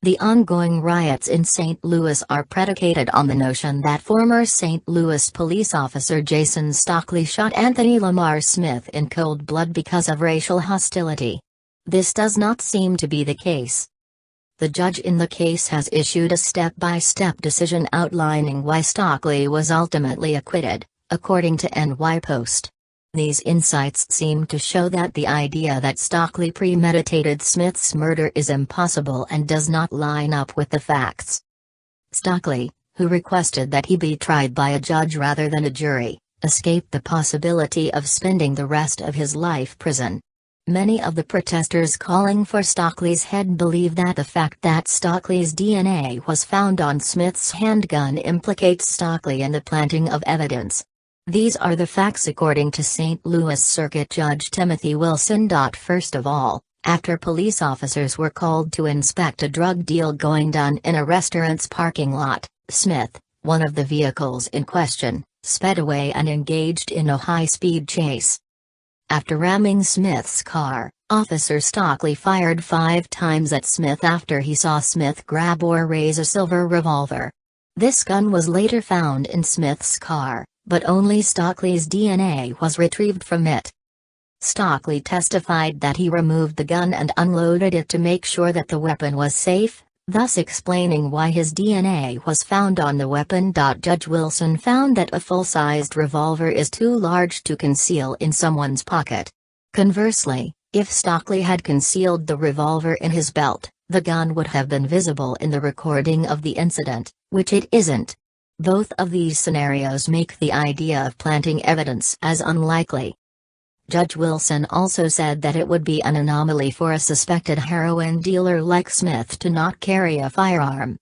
The ongoing riots in St. Louis are predicated on the notion that former St. Louis police officer Jason Stockley shot Anthony Lamar Smith in cold blood because of racial hostility. This does not seem to be the case. The judge in the case has issued a step-by-step decision outlining why Stockley was ultimately acquitted, according to NY Post. These insights seem to show that the idea that Stockley premeditated Smith's murder is impossible and does not line up with the facts. Stockley, who requested that he be tried by a judge rather than a jury, escaped the possibility of spending the rest of his life in prison. Many of the protesters calling for Stockley's head believe that the fact that Stockley's DNA was found on Smith's handgun implicates Stockley in the planting of evidence. These are the facts according to St. Louis Circuit Judge Timothy Wilson. First of all, after police officers were called to inspect a drug deal going down in a restaurant's parking lot, Smith, one of the vehicles in question, sped away and engaged in a high-speed chase. After ramming Smith's car, Officer Stockley fired 5 times at Smith after he saw Smith grab or raise a silver revolver. This gun was later found in Smith's car, but only Stockley's DNA was retrieved from it. Stockley testified that he removed the gun and unloaded it to make sure that the weapon was safe, thus explaining why his DNA was found on the weapon. Judge Wilson found that a full-sized revolver is too large to conceal in someone's pocket. Conversely, if Stockley had concealed the revolver in his belt, the gun would have been visible in the recording of the incident, which it isn't. Both of these scenarios make the idea of planting evidence as unlikely. Judge Wilson also said that it would be an anomaly for a suspected heroin dealer like Smith to not carry a firearm.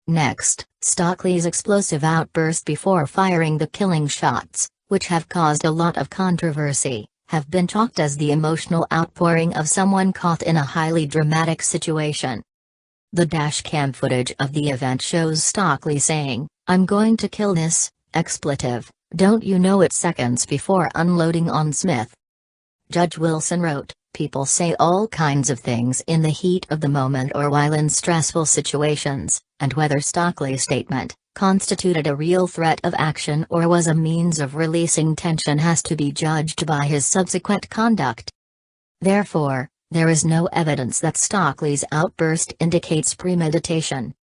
Next, Stockley's explosive outburst before firing the killing shots, which have caused a lot of controversy, have been chalked as the emotional outpouring of someone caught in a highly dramatic situation. The dashcam footage of the event shows Stockley saying, "I'm going to kill this, expletive, don't you know it," seconds before unloading on Smith. Judge Wilson wrote, "People say all kinds of things in the heat of the moment or while in stressful situations, and whether Stockley's statement constituted a real threat of action or was a means of releasing tension has to be judged by his subsequent conduct. Therefore, there is no evidence that Stockley's outburst indicates premeditation."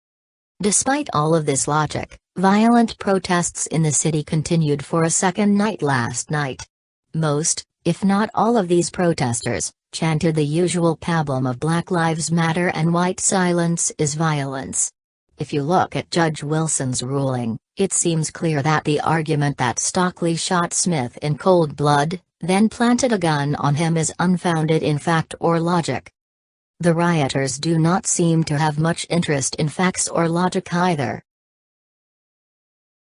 Despite all of this logic, violent protests in the city continued for a second night last night. Most, if not all of these protesters, chanted the usual pablum of Black Lives Matter and white silence is violence. If you look at Judge Wilson's ruling, it seems clear that the argument that Stockley shot Smith in cold blood, then planted a gun on him is unfounded in fact or logic. The rioters do not seem to have much interest in facts or logic either.